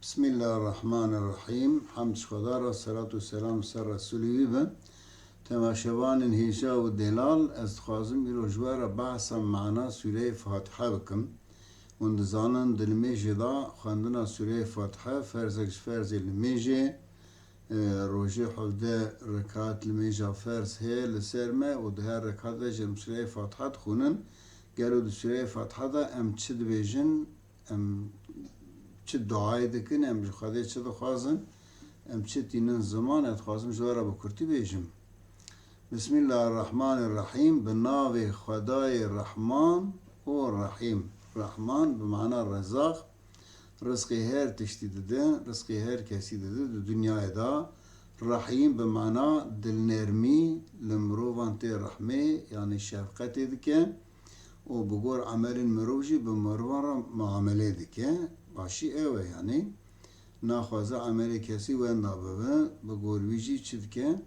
Bismillahirrahmanirrahim. Hamd Khada ra salatu selam ser Resulü ve temaşevanın hişa ve delal ez dixwazim îro ji we re behsa mana Sûreyê Fatiha bikim. Hûn dizanin di nimêjê da xwendina Sûreyê Fatiha ferzek ji ferzê nimêjê rojê hevde rekat nimêja ferz heye li ser me û di her rekat de ji Sûreyê Fatiha dixwînin. Gelo di Sûreyê Fatiha da em çi dibêjin, em çi duayê dikin, em ji Xwedê çi dixwazin, em çi tînin ziman ez dixwazim ji we re bi Kurtî bêjim. Bismillahirrahmanirrahim. Bi navê Xwedayê Rehman û Rahîm. Rahman bi mana rezaq, rizqê her tiştî dide, rizqê her kesî dide di dünyayê da. Rahîm bi mana dilnermî, li mirovan tê rehmê yani şefqetê dike û bi gor emelên mirov jî bi mirovan re muamelê dike. Başî ew e yani. Naxwaze emelê kesî wenda bibe, bi gor wî jî çi dike?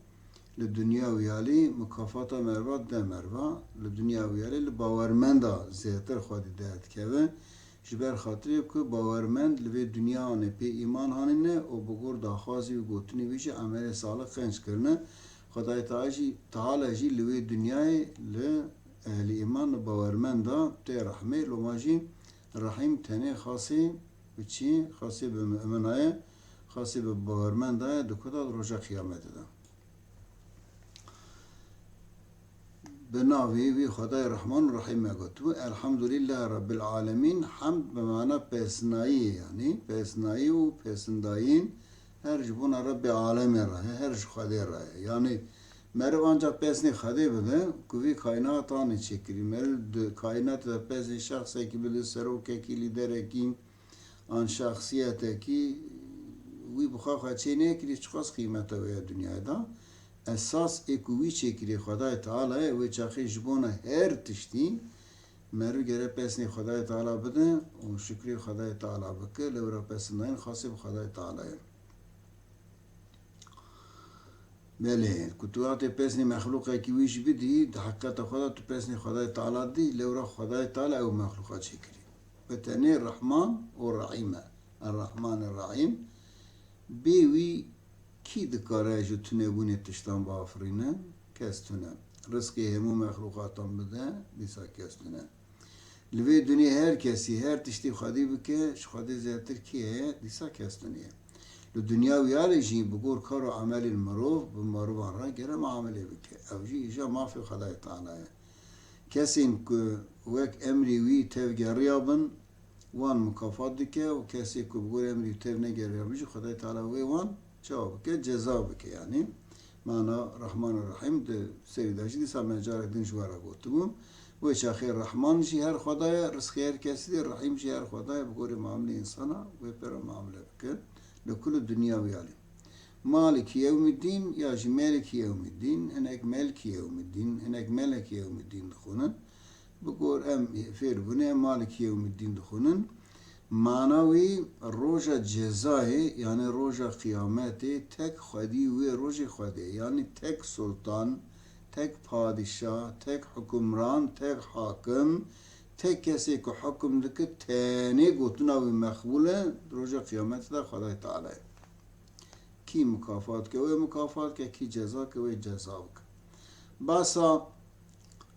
Li dünya û yalî mukafata merva de merva, li dünya û yalî li bawermenda zêtir Xwedî de dikeve. Ji ber xatirê ku bawermend li vê dunyanê pê îman hanîne û bi gor daxwazî û gotinê wî jî emelê salih xenc kirine. Xwedayê Teala jî li vê dunyayê li ehlî îman li bawermenda tê rehmê loma jî Rahîm tenê xasî bi çi? Xasî bi müminaye, xasî bi bawermendaye dikuda roja kıyametê de. Bi navê wî Xwedayê Rehman û Rahîm me gotu. Elhamdülillahi Rabbil alemin. Hamd bi mana pêsnayî yani. Pêsnayî û pêsindayîn her ji bona Rabbi alemê re, her ji Xwedê re. Yani meriv ancak pêsnê Xwedê bibe ku vî kainatanê çêkirî. Meriv di kainatê de pêsnê şexsekî bide, serokekî, lîderekî, an şahsiyetekî wî bi xwe xwe çê nekirî çiqas qîmeta wê ye dünyayê da. Esas ê ku wî çêkirî Xwedayê Teala'ya wê çaxê ji bona her tiştî meriv gere pêsnê Xwedayê Teala bide û şükrê Xwedayê Teala bike li wir pêsindayîn xasî bi Xwedayê Teala'ya. Belê, ku tu hatê pêsnê mexlûqekî wî jî bidî, di heqeta xwe de tu pêsnê Xwedayê Teala dî, li wir Xwedayê Teala ew mexlûqa çêkirî. Bi tenê Rehman û Rahîm e. Er-Rahman er-Rahîm. Bê wî kî dikare ji tunebûnê tiştan biafirîne? Kes tune. Rizqê hemû mexlûqatan bide, dîsa kes tune. Li vê dunyê her kesî her tiştî Xwedî bike, ji Xwedê zêtir kî heye? Dîsa kes tune ye. Li dünya û yalê jî bi gor kar û emelên mirov bi mirovan re gere muamelê bike. Ew jî îja mafê Xwedayê Teala ye. Kesên ku wek emrî wî tev geriya bin, wan mukafat dike û kesê ku bi gor emrî wî tev negeriya bin jî Xwedayê Teala wê wan çawa bike, ceza bike yani. Mana Rahman û Rahîm di serî de jî dîsa me carek din ji we re gotibûm. Wê çaxê Rehman jî her Xwedaya, rizqê her kesî de, Rahîm jî her Xwedaya bi gorî muamelê insana wê pere muamele bike. Li kulî dünya û yalî. Maliki yevmiddîn ya jî meliki yevmiddîn, hinek melki yevmiddîn, hinek meleki yevmiddîn dixwînin. Bi gor em fêr bûne em maliki yevmiddîn dixwînin. Mana wî roja cezayê yani roja kıyametê tek Xwedî wê rojê Xwedê yani tek sultan, tek padişah, tek hukümran, tek hakim, tek kesê ku hukm dike tenê gotina wî mexbûl e roja kıyametê de Xwedayê Teala ye. Kî mukafat ke wê mukafat ke, kî ceza ke wê ceza bike. Basa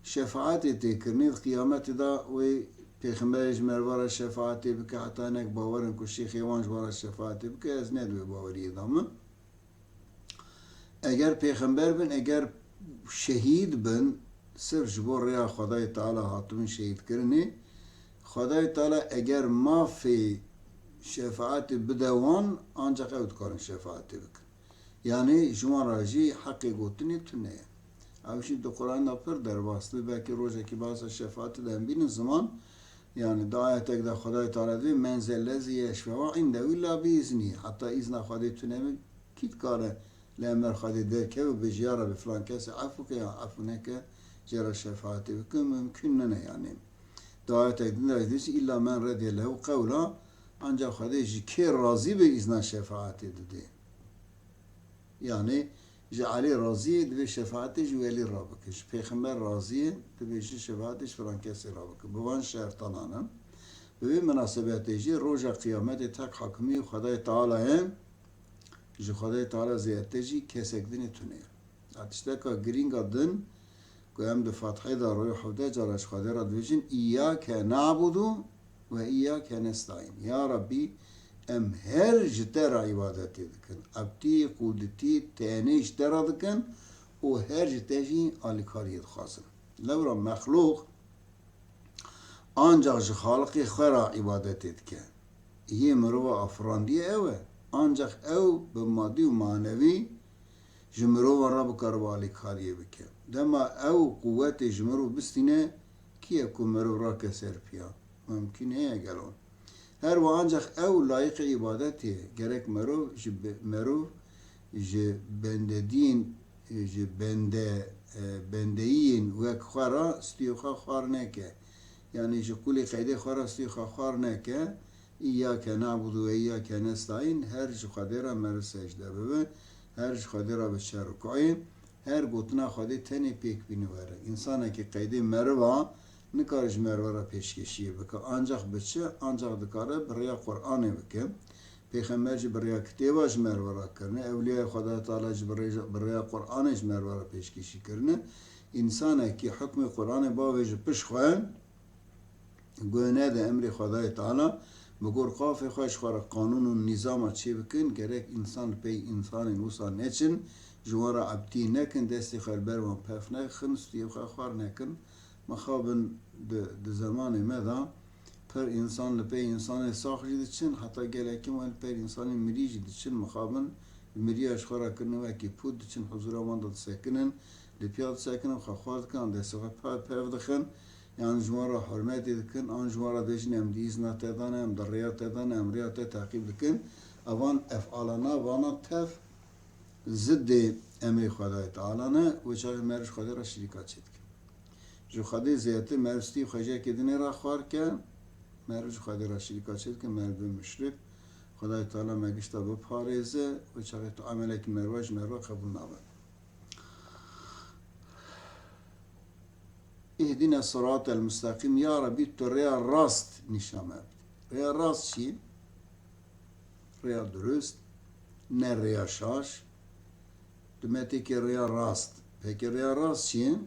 şefaatê têkirinê di kıyametê da wê Pêxemberê ji merva re şefaatê bike, heta hinek bawerin ku şêxê wan ji wan re şefaatê bike, ez ne divê baweriyê da min. Eger pêxember bin, eger şehîd bin, sirf ji bo rêya Xwedayê Teala hatibin şehîdkirinê, Xwedayê Teala eger mafê şefaatê bide wan, ancak ew dikarin şefaatê bikin. Yani ji wan re jî heqê gotinê tune ye. Ew jî di Qur'anê de pir derbas, belkî rojekî basa şefaatê de em bînin ziman. Yani da ayetek de Xwedayê Teala diyor men zellezî yeşfe'u indehu illâ biiznî. Hatta izna Xwedê tune min kî dikare li ember Xwedê derkeve bi jiyara bi filan kesê efû ke ya efû neke jêra şefaatê bike mümkün nene yani. Da ayetek de diyor illa men rediye lehu qewla ancak Xwedê ji kê razî bi izna şefaatê dide. Yani ji Alî razî divê şefaatê ji welî rabike. Ji pêxember razî divê jî şefaatê ji filan kesê rabike. Bi van şertanan e. Ve münasebeti jî roja kıyametê tek hakimî Xwedayê Teala ye ji Xwedayê Teala zêdetî jî kesek dinê tune ye. Tişteka girînga din ku em di Fatihê da roya hewdeh cara ji Xwedê re dibêjin İyyâke na'budu ve İyyâke nestaîn. Ya Rabbi em her ji te re ibadetê dikin. Ebtî, qudetî, tenê ji te re dikin û her ji te jî alîkariyê dixwazin. Lewra mexlûq ancak ji Xaliqê xwe re ibadetê dike. Yê mirova afirandiye ew e. Ancak ew bi madî û manevî ji mirovan re bikare bi alîkariyê bike. Dema ew quwetê ji mirov bistîne kî ku mirov rake ser piya? Mümkün heye gelo. Her ve ancak ew layık ibadetê gerek mirov ji bendedîn ji bendeyîn wek xwe re stiyê xwe xwar neke. Yani ji kulê qeydê xwe re stiyê xwe xwar neke. İyyâke na'budu ve İyyâke nestaîn her ji Xwedê re mer secde bibe. Her ji Xwedê re biçe rukûyê. Her gotina Xwedê tenê pêk bîne were. İnsanekî qeydê meriva nikare ji meriva re pêşkêşiyê bike. Ancak biçe, ancak dikare bi rêya Qur'anê bike. Pêxember jî bi rêya kitêba ji meriva re kirine. Ewliyayê Xwedaya Teala jî bi rêya Qur'anê ji meriva re pêşkêşî kirine. İnsanekî hukmê Qur'anê bavê ji piş xwe guh nede emrê Xwedayê Teala bi gor qafê xwe ji xwe re qanûn û nîzama çê bikin gerek însan pey însanên wisa neçin ji wan re ebtî nekin destê xwe li ber wan pef nexin stiyê xwe xwar nekin mixabin di zamanê me da pir însan li pey însanê sax jî diçin heta gelekî wan li pey însanê mirî jî diçin mixabin miriya ji xwe re kirine wekî pût diçin huzura wan da disekinin li piya disekinin xwe xwar dikin destê xwe pev dixin yani ji wan re hurmetê dikin an ji wan re dibêjin em di îzna te dane em di rêya te dane em rêya te teqîb dikin evan efalana vana tev ziddê emrê Xwedayê Teala ne wê çavê mer ji Xwedê re şîrîka çê dikin. Ji Xwedê zêyetî mer stî xwecekê dinê re xwar ke mer ji Xwedê re şîrîka çê dikin mer bi müşrik Xwedayê Teala me gişta biparêze wê çavê tu emelekî merve ji mer re qebûl nabe. İhdine sıratel müstakim ya Rabbi tu rêya rast nîşan me bide. Rêya rast çi? Rêya durust ne rêya şaş dimeteke rêya rast. Peki rêya rast çi?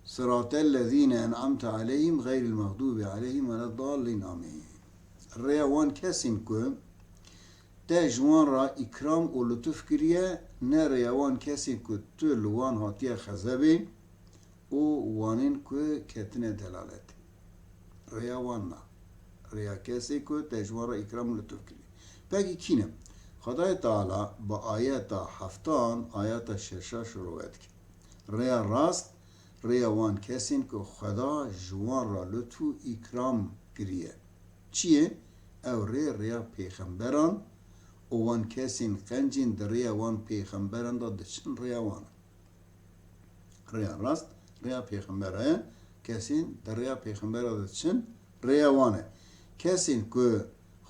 Sıratellezîne en'amte aleyhim gayril mağdubi aleyhim veleddallin amin. Rêya wan kesên ku te ji wan re ikram û lütuf kiriye ne rêya wan kesên ku tu li wan hatiye xezebê û wanên ku ketine delaletê. Rêya wan na. Rêya kesê ku te ji wan re ikram û lütuf kiriye. Pekî kî ne? Xwedayê Teala bi ayeta heftan ayeta şeşa şuru dike. Rêya rast rêya wan kesên ku Xweda ji wan re lütf û ikram kiriye. Çi ye? Ew rêya pêxemberan û wan kesên qencên di rêya wan pêxemberan da diçin rêya wan e. Rêya rast rêya pêxember e kesên di rêya pêxembera da diçin rêya wan e. Kesên ku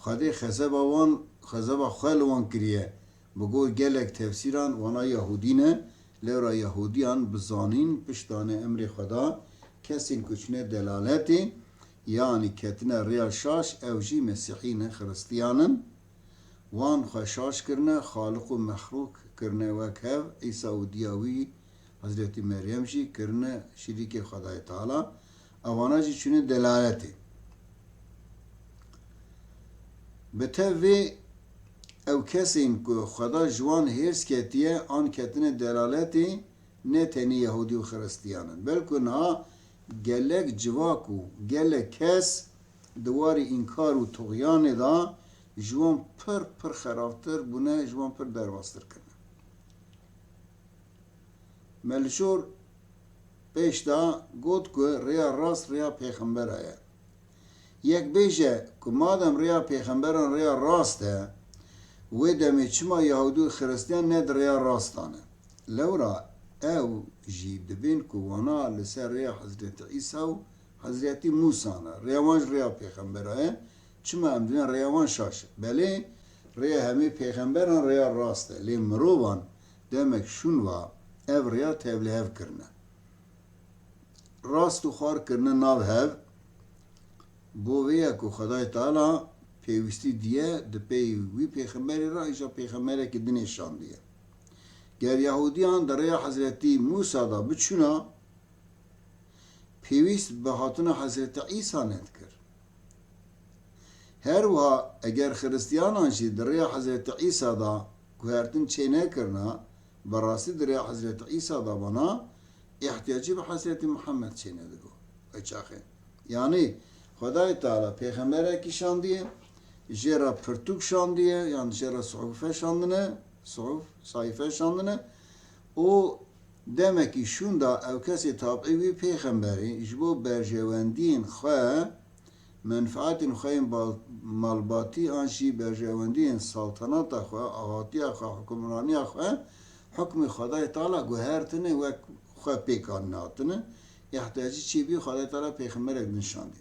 Xwedê xezeba xwe li wan kiriye bi gor gelek tefsîran wana Yahudî ne lêra Yahudiyan bizanîn piştanê emrê Xweda kesên ku çûne delaletê yani ketine rêya şaş ew jî Mesîhî ne Xristiyanin wan xwe şaş kirine xaliq û mexlûq kirine wek hev İsa û diyawî Hazretî Meryem jî kirine şîrîkê Xwedayê Teala evana jî çûne delaletê. Bi tev vê ew kesên ku Xweda ji wan hêrs ketiye an ketine delaletê ne tenê Yahudî û Xristiyanin belkû niha gelek civak û gelek kes di warê înkar û tuğyanê da ji wan pir xerabtir bûne ji wan pir derbastir kirine. Melşor pêş da got ku rêya rast rêya pêxembera ye. Yek bêje ku madem rêya pêxemberan rêya rast e wê demê çima Yahudî û Xristiyan ne di rêya rastan e. Lewra ew jî dibên ku wana li ser rêya Hazretî İsa û Hazretî Musa ne. Rêya wan ji rêya pêxembera ye. Çima em dibên rêya wan şaş e. Belê rêya hemê pêxemberan rêya rast e. Lê mirovan demek şûn va ev rêya tevlihev kirine. Rast û xwar kirine nav hev بو ویا کو خدای تعالی پیوستی دیه د پی وی پیغمبری را ایجا پیغمبری که دنشان دیه گر یهودیان در حضرتی موسی دا بچونا پیوست به هاتون حضرت عیسی ند کرد هر وها اگر خریستیانان شی در حضرت عیسی دا گوهرتن چه نکرنا براستی در حضرت عیسی دا بنا احتیاجی به حضرت محمد چه ندگو اچاخه یعنی خدای تعالی پیغمبره کی شاندیه جرا پرتوک شاندیه yani جرا صحفه şandine sayfa şandine o demek ki şunda evkesi tabi peygamberi jbo berjevendin kha menfaatin khayın malbati anşi berjevendin saltanata kha ağatiya kha hükümraniya kha hükmü Xudai Teala guhertine ve kha pekanatine ihtiyacı çibi Xudai Teala peygamber nişandi.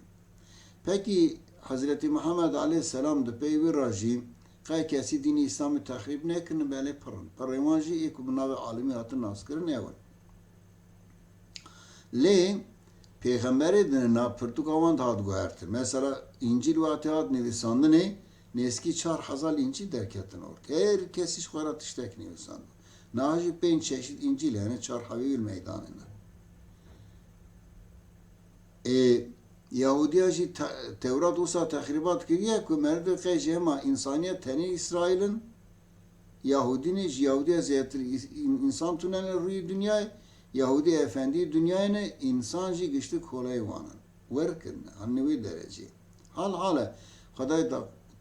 Peki Hazreti Muhammed Aleyhisselam da peyvi rajim qay kesi dini İslam'ı tahrip ne kını böyle pırın. Pırımancı ilk bunları alimi hatı nas kırın evvel. Le peygamberi dine pırtuk avant had guhertir. Mesela İncil ve Atihat nevisandı ne? Neski 4000 İncil derketin or. Her kesiş kurat iştek nevisandı. Naci 5 çeşit İncil yani 4000 meydanına. Yahudiya jî Tevrat wisa tehribat kiriye ku merdê qey ji hema insaniya tenê İsraîlin Yahudînê ji Yahudiya zêtir insan tunene rûyê dünyayê Yahudi efendî dünyayê insan jî giştî kolayê wan in werkirine an wê derecê hal hala Xudai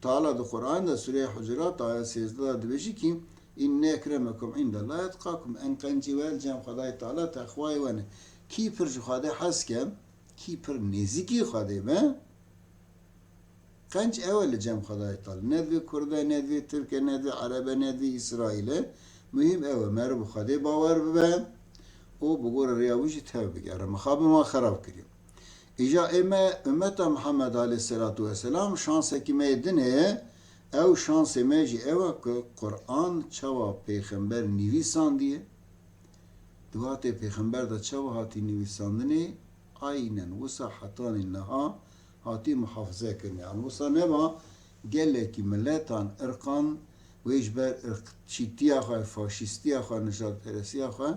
Teala di Qur'an da Sûreya Hucurat ayet 13 da dibêjî ki inne ekremekum indallahi etqakum en qencî vel cem Xudai Teala texwayê wan e kî pir ji Xwedê hez ke کی پر نزدیکی خواهده به قنچ اول جمع خدای تعالی ندوی کرده ندوی ترک ندوی عربه ندوی اسرائیل مهم اول مرو خواهده باور به او بگور ریاویجی تب بگره مخاب ما خراب کریم ایجا امت محمد علیه السلام شانس کی میدنه او شانس میجی او که قرآن چوا پیغمبر نویسان دیه دوات پیغمبر دا چوا هاتی نویساندنه aynen vusa hatan naha hati muhafaza kırın yani vusa ne var gelle ki milletan ırkan ve işber çitiya khay faşistiya khay nişat peresiya khay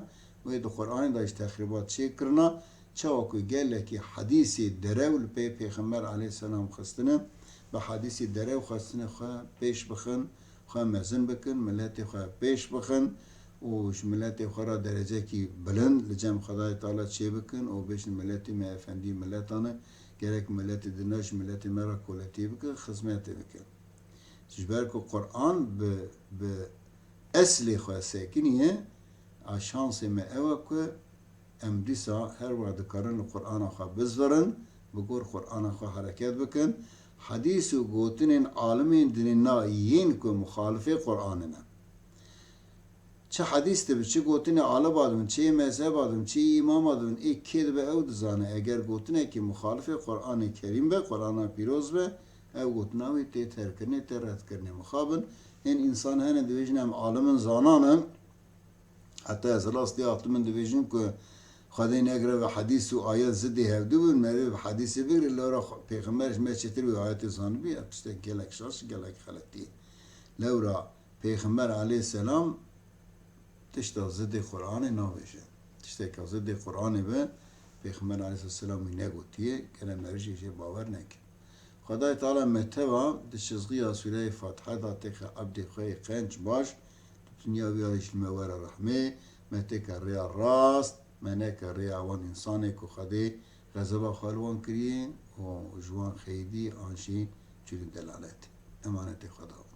ve de Kur'an'da işte tahribat şey kırna çavuku gelle ki hadisi derevl peygamber aleyhisselam khastına ve hadisi derev khastına khay peş bakın khay mezun bakın milleti khay peş bakın وش ملتي خرا درجة كي بلند لجام خدای تعالی چه بکن او بهش ملتی ما افندی ملتانه گرک ملت دناش ملت مرا کولتی بکن خدمت بکن جبر کو قرآن به اصل خو ساکنیه شانس ما اوه که امریسا هر وقت کارن قرآن خو بزورن بگور قرآن خو حرکت بکن حدیث و گوتن عالمین دنیا یین کو مخالف قرآننا چه حدیث de çi gotine ala badın çi mezhep adın çi imam adın ilk ked be ev dizane eğer gotine ki muhalife Kur'an-ı Kerim be Kur'an-ı Piroz be ev gotna ve te terkine terret करने muhabın en insan hene divijnem alimin zananın hatta zalas diye aklımın divijin ko Xwedê negre ve hadis û ayet zidî hevdû bûn merê ve hadîsê bir lewra peygamber me çetir ve ayetê zanibî işte gelek şaş gelek xeletî lewra peygamber aleyhisselam تشتا ضد قرآن ناویشه تشتا که ضد قرآن به پیغمبر علیه السلام نگوتیه که نمرجی چه باور نکن خدای تعالی متوا دشزغی سوره فاتحه داته که عبد خوی قنچ باش دنیا بیایش الموار رحمه متک ریا راست منک ریا وان انسانی که خدای غضب خالوان کریه و جوان خیدی آنشی چلی دلالت امانت خدا